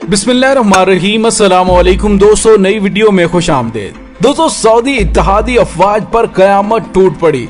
बिस्मिल्लाहिर्रहमानिर्रहीम। अस्सलाम वालेकुम दोस्तों, नई वीडियो में खुश आमदीद। दोस्तों, सऊदी इत्तेहादी अफवाज पर कयामत टूट पड़ी।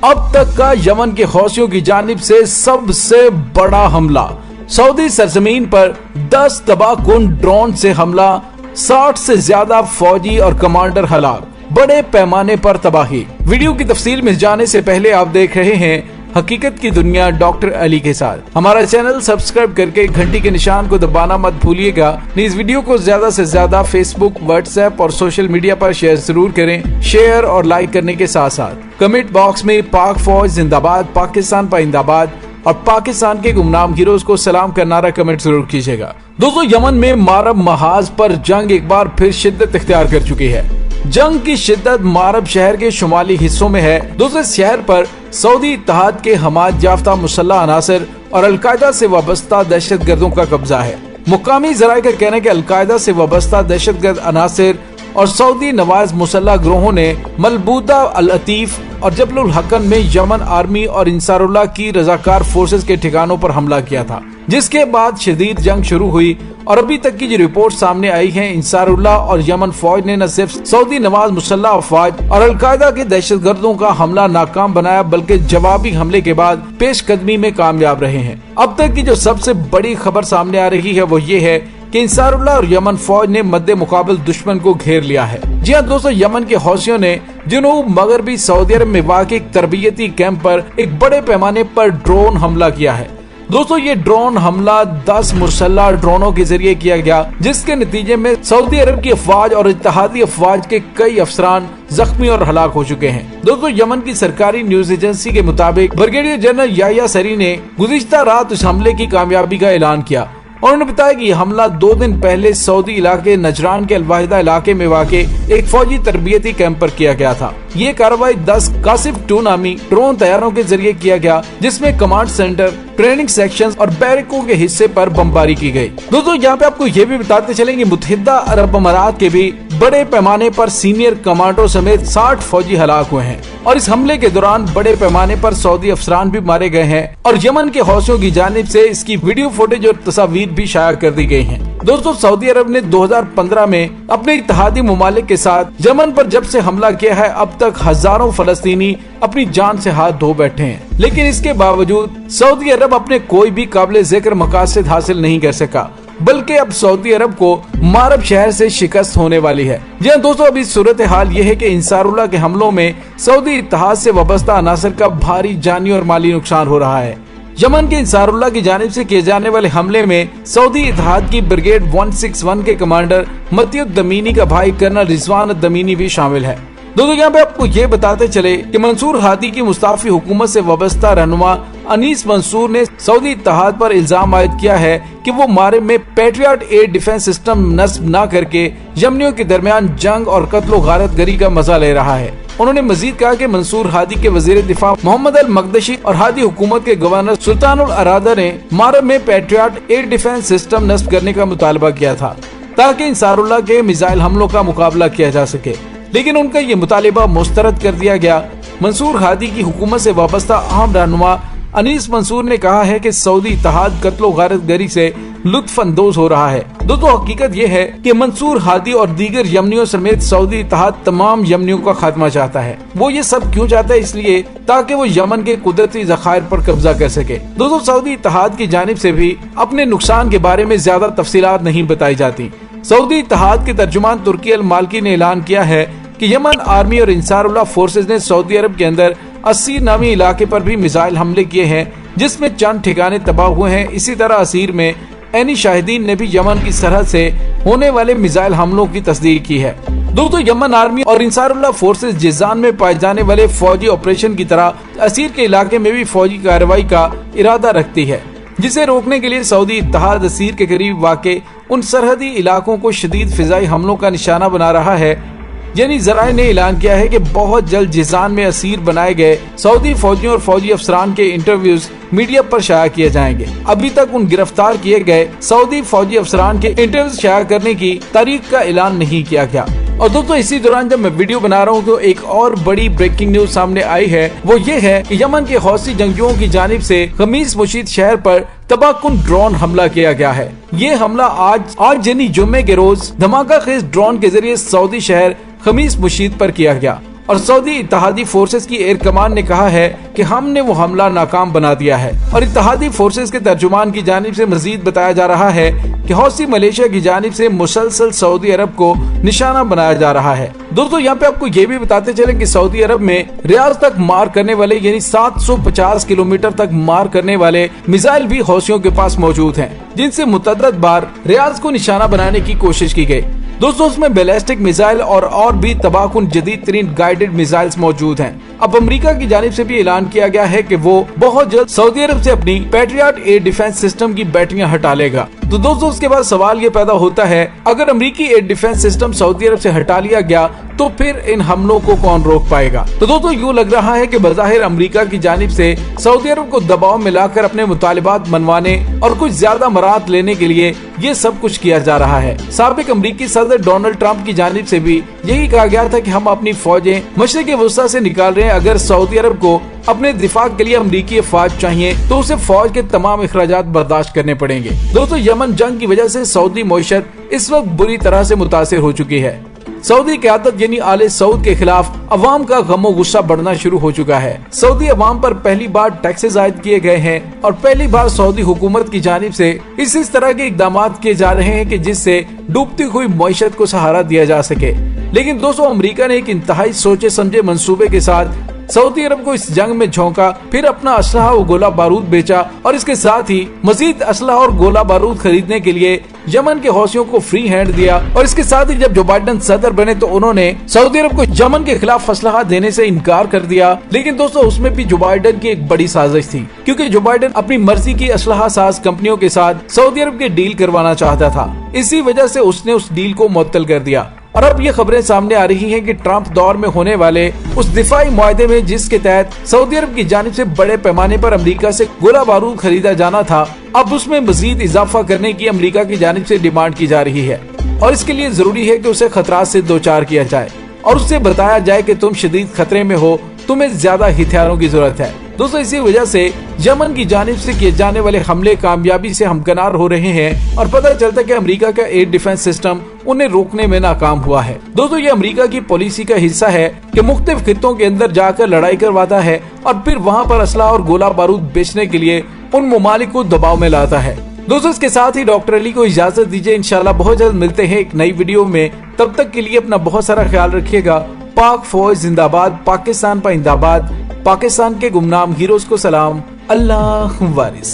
अब तक का यमन के हौसियों की जानिब से सबसे बड़ा हमला। सऊदी सरजमीन पर 10 तबाहकुन ड्रोन से हमला, 60 से ज्यादा फौजी और कमांडर हलाक, बड़े पैमाने पर तबाही। वीडियो की तफसील में जाने से पहले आप देख रहे हैं हकीकत की दुनिया डॉक्टर अली के साथ। हमारा चैनल सब्सक्राइब करके घंटी के निशान को दबाना मत भूलिएगा। इस वीडियो को ज्यादा से ज्यादा फेसबुक, व्हाट्सएप और सोशल मीडिया पर शेयर जरूर करें। शेयर और लाइक करने के साथ साथ कमेंट बॉक्स में पाक फौज जिंदाबाद, पाकिस्तान पाइंदाबाद और पाकिस्तान के गुमनाम हीरोज को सलाम का नारा कमेंट जरूर कीजिएगा। दोस्तों, यमन में मारब महाज पर जंग एक बार फिर शिद्दत इख्तियार कर चुकी है। जंग की शिद्दत मारब शहर के शुमाली हिस्सों में है। दोस्तों, शहर पर सऊदी इत्तेहाद के हमाद याफ्ता मुसल्लह अनासर और अलकायदा से वाबस्ता दहशत गर्दों का कब्जा है। मुकामी जराये का कहना है कि अलकायदा से वाबस्ता दहशत गर्द अनासर और सऊदी नवाज मुसल्लह ग्रोहों ने मलबूदा अल अतीफ और जबलुल हकन में यमन आर्मी और इंसारुल्लाह की रजाकार फोर्सेस के ठिकानों पर हमला किया था, जिसके बाद शदीद जंग शुरू हुई। और अभी तक की जो रिपोर्ट सामने आई है, इंसारुल्लाह और यमन फौज ने न सिर्फ सऊदी नवाज मुसल्लह अफवाज और अलकायदा के दहशत गर्दों का हमला नाकाम बनाया, बल्कि जवाबी हमले के बाद पेशकदमी में कामयाब रहे हैं। अब तक की जो सबसे बड़ी खबर सामने आ रही है वो ये है कि इंसारुल्लाह और यमन फौज ने मद्दे मुकाबल दुश्मन को घेर लिया है। जी हाँ दोस्तों, यमन के हौसियों ने जुनूब मगरबी सऊदी अरब में वाक़ई तरबियती कैंप पर एक बड़े पैमाने पर ड्रोन हमला किया है। दोस्तों, ये ड्रोन हमला 10 मुसल्लह ड्रोनों के जरिए किया गया, जिसके नतीजे में सऊदी अरब की अफवाज और इत्तेहादी अफवाज के कई अफसरान जख्मी और हलाक हो चुके हैं। दोस्तों, यमन की सरकारी न्यूज एजेंसी के मुताबिक ब्रिगेडियर जनरल याह्या सरी ने गुज़िश्ता रात इस हमले की कामयाबी का ऐलान किया। उन्होंने बताया कि यह हमला 2 दिन पहले सऊदी इलाके नजरान के अलवाहिदा इलाके में वाक़े एक फौजी तरबियती कैंप पर किया गया था। ये कार्रवाई 10 कासिफ 2 नामी ड्रोन तैयारों के जरिए किया गया, जिसमें कमांड सेंटर, ट्रेनिंग सेक्शंस और बैरकों के हिस्से पर बमबारी की गई। दोस्तों, यहाँ पे आपको ये भी बताते चलेंगे मुत्तहिदा अरब अमारात के भी बड़े पैमाने पर सीनियर कमांडो समेत 60 फौजी हलाक हुए हैं और इस हमले के दौरान बड़े पैमाने पर सऊदी अफसरान भी मारे गए हैं और यमन के हौसियों की जानिब से इसकी वीडियो फुटेज और तस्वीर भी शाया कर दी गई हैं। दोस्तों, सऊदी अरब ने 2015 में अपने इत्तेहादी मुमालिक के साथ यमन पर जब से हमला किया है, अब तक हजारों फलस्तीनी अपनी जान से हाथ धो बैठे हैं, लेकिन इसके बावजूद सऊदी अरब अपने कोई भी काबिल जिक्र मकासद हासिल नहीं कर सका, बल्कि अब सऊदी अरब को मारब शहर से शिकस्त होने वाली है। जी हाँ दोस्तों, अभी सूरत हाल ये है कि इंसारुल्लाह के हमलों में सऊदी इत्तेहाद से वाबस्ता अनासर का भारी जानी और माली नुकसान हो रहा है। यमन के इंसारुल्लाह की जानिब से किए जाने वाले हमले में सऊदी इत्तेहाद की ब्रिगेड 161 के कमांडर मतियुद दमीनी का भाई कर्नल रिजवान दमीनी भी शामिल है। दोस्तों, यहाँ पे आपको ये बताते चले कि मंसूर हादी की मुस्ताफी हुकूमत से वाबस्ता रहनुमा अनीस मंसूर ने सऊदी इत्तेहाद पर इल्जाम आयद किया है कि वो मारे में पैट्रियट एयर डिफेंस सिस्टम नस्ब न करके यमनियों के दरमियान जंग और कत्लो गारत गरी का मजा ले रहा है। उन्होंने मजीद कहा कि मंसूर हादी के वजीर दिफा मोहम्मद अल मकदशी और हादी हुकूमत के गवर्नर सुल्तानुल अरादा ने मारब में पैट्रियट एयर डिफेंस सिस्टम नस्ब करने का मुतालबा किया था, ताकि इंसारुल्लाह के मिसाइल हमलों का मुकाबला किया जा सके, लेकिन उनका ये मुतालिबा मुस्तरद कर दिया गया। मंसूर हादी की हुकूमत से वाबस्ता अहम रहनुमा अनीस मंसूर ने कहा है कि सऊदी इत्तेहाद कत्लो गारत गरी से लुत्फ अंदोज हो रहा है। दोस्तों, हकीकत यह है कि मंसूर हादी और दीगर यमनियों समेत सऊदी इत्तेहाद तमाम यमनियों का खात्मा चाहता है। वो ये सब क्यों चाहता है? इसलिए ताकि वो यमन के कुदरती ज़खायर पर कब्जा कर सके। दोस्तों, सऊदी इत्तेहाद की जानिब से भी अपने नुकसान के बारे में ज्यादा तफसीलात नहीं बताई जाती। सऊदी इत्तेहाद के तर्जुमान तुर्की अल मालकी ने ऐलान किया है कि यमन आर्मी और इंसारुल्लाह फोर्सेज ने सऊदी अरब के अंदर 80 नामी इलाके पर भी मिसाइल हमले किए हैं, जिसमें चंद ठिकाने तबाह हुए हैं। इसी तरह असीर में एनी शाहिदीन ने भी यमन की सरहद से होने वाले मिसाइल हमलों की तस्दीक की है। दोस्तों, यमन आर्मी और इंसारुल्लाह फोर्सेज जिजान में पाए जाने वाले फौजी ऑपरेशन की तरह असीर के इलाके में भी फौजी कार्रवाई का इरादा रखती है, जिसे रोकने के लिए सऊदी इत्तेहाद असीर के करीब वाक़े उन सरहदी इलाकों को शदीद फिजाई हमलों का निशाना बना रहा है। यानी जराये ने ऐलान किया है कि बहुत जल्द जिजान में असीर बनाए गए सऊदी फौजियों और फौजी अफसरान के इंटरव्यूज मीडिया पर शाया किए जाएंगे। अभी तक उन गिरफ्तार किए गए सऊदी फौजी अफसरान के इंटरव्यूज शाया करने की तारीख का ऐलान नहीं किया गया। और दोस्तों इसी दौरान जब मैं वीडियो बना रहा हूँ तो एक और बड़ी ब्रेकिंग न्यूज सामने आई है। वो ये है कि यमन के हौसी जंगजुओं की जानिब से खमीस मुशीद शहर पर तबाहकुन ड्रोन हमला किया गया है। ये हमला आज यानी जुम्मे के रोज धमाका खेज ड्रोन के जरिए सऊदी शहर खमीस मुशीद पर किया गया और सऊदी इत्तेहादी फोर्सेस की एयर कमान ने कहा है कि हमने वो हमला नाकाम बना दिया है। और इत्तेहादी फोर्सेस के तर्जुमान की जानिब से मजीद बताया जा रहा है कि हौसी मलेशिया की जानिब से मुसलसल सऊदी अरब को निशाना बनाया जा रहा है। दोस्तों यहाँ पे आपको ये भी बताते चले कि सऊदी अरब में रियाज तक मार करने वाले यानी 750 किलोमीटर तक मार करने वाले मिसाइल भी हौसियों के पास मौजूद हैं, जिनसे मुतअद्दिद बार रियाज को निशाना बनाने की कोशिश की गई। दोस्तों उसमें बैलिस्टिक मिसाइल और भी तबाहकुन जदीद तरीन गाइडेड मिसाइल्स मौजूद हैं। अब अमेरिका की जानिब से भी ऐलान किया गया है कि वो बहुत जल्द सऊदी अरब से अपनी पैट्रियट एयर डिफेंस सिस्टम की बैटरियां हटा लेगा। तो दोस्तों उसके बाद सवाल ये पैदा होता है, अगर अमेरिकी एयर डिफेंस सिस्टम सऊदी अरब से हटा लिया गया तो फिर इन हमलों को कौन रोक पाएगा। तो दोस्तों यूँ लग रहा है कि बज़ाहिर अमेरिका की जानिब से सऊदी अरब को दबाव में लाकर अपने मुतालिबात मनवाने और कुछ ज्यादा मराहत लेने के लिए ये सब कुछ किया जा रहा है। साबिक अमेरिकी सदर डोनाल्ड ट्रंप की जानिब से भी यही कहा गया था कि हम अपनी फौजें मशरिक़ वस्ता से निकाल रहे हैं। अगर सऊदी अरब को अपने दिफा के लिए अमरीकी अफवाज चाहिए तो उसे फौज के तमाम अखराजात बर्दाश्त करने पड़ेंगे। दोस्तों यमन जंग की वजह से सऊदी मईशत इस वक्त बुरी तरह से मुतासिर हो चुकी है। सऊदी क़यादत यानी आले सऊद के खिलाफ अवाम का गम और गुस्सा बढ़ना शुरू हो चुका है। सऊदी अवाम पर पहली बार टैक्सेस आयद किए गए हैं और पहली बार सऊदी हुकूमत की जानिब से इस तरह के इकदाम किए जा रहे हैं कि जिससे डूबती हुई मईशत को सहारा दिया जा सके। लेकिन दोस्तों अमेरिका ने एक इंतहाई सोचे समझे मंसूबे के साथ सऊदी अरब को इस जंग में झोंका, फिर अपना असलहा और गोला बारूद बेचा और इसके साथ ही मजीद असलहा और गोला बारूद खरीदने के लिए यमन के हौसियों को फ्री हैंड दिया। और इसके साथ ही जब जो बाइडेन सदर बने तो उन्होंने सऊदी अरब को यमन के खिलाफ असलहा देने से इनकार कर दिया। लेकिन दोस्तों उसमें भी जो बाइडेन की एक बड़ी साजिश थी, क्योंकि जो बाइडेन अपनी मर्जी की असलहा साज कंपनियों के साथ सऊदी अरब के डील करवाना चाहता था। इसी वजह से उसने उस डील को मुअत्तल कर दिया। और अब ये खबरें सामने आ रही हैं कि ट्रंप दौर में होने वाले उस दिफाई मुआहदे में जिसके तहत सऊदी अरब की जानिब से बड़े पैमाने पर अमेरिका से गोला बारूद खरीदा जाना था, अब उसमें मजीद इजाफा करने की अमेरिका की जानिब से डिमांड की जा रही है। और इसके लिए जरूरी है कि उसे खतरात से दो चार किया जाए और उससे बताया जाए कि तुम शदीद खतरे में हो, तुम्हें ज्यादा हथियारों की जरूरत है। दोस्तों इसी वजह से यमन की जानिब से किए जाने वाले हमले कामयाबी से हमकनार हो रहे हैं और पता चलता है कि अमेरिका का एयर डिफेंस सिस्टम उन्हें रोकने में नाकाम हुआ है। दोस्तों ये अमेरिका की पॉलिसी का हिस्सा है कि मुख्तलिफ खित्तों के अंदर जाकर लड़ाई करवाता है और फिर वहाँ पर असला और गोला बारूद बेचने के लिए उन ममालिक को दबाव में लाता है। दोस्तों इसके साथ ही डॉक्टर अली को इजाजत दीजिए, इंशाल्लाह बहुत जल्द मिलते हैं एक नई वीडियो में। तब तक के लिए अपना बहुत सारा ख्याल रखिएगा। पाक फौज जिंदाबाद, पाकिस्तान पाइंदाबाद, पाकिस्तान के गुमनाम हीरोज को सलाम, अल्लाह वारिस।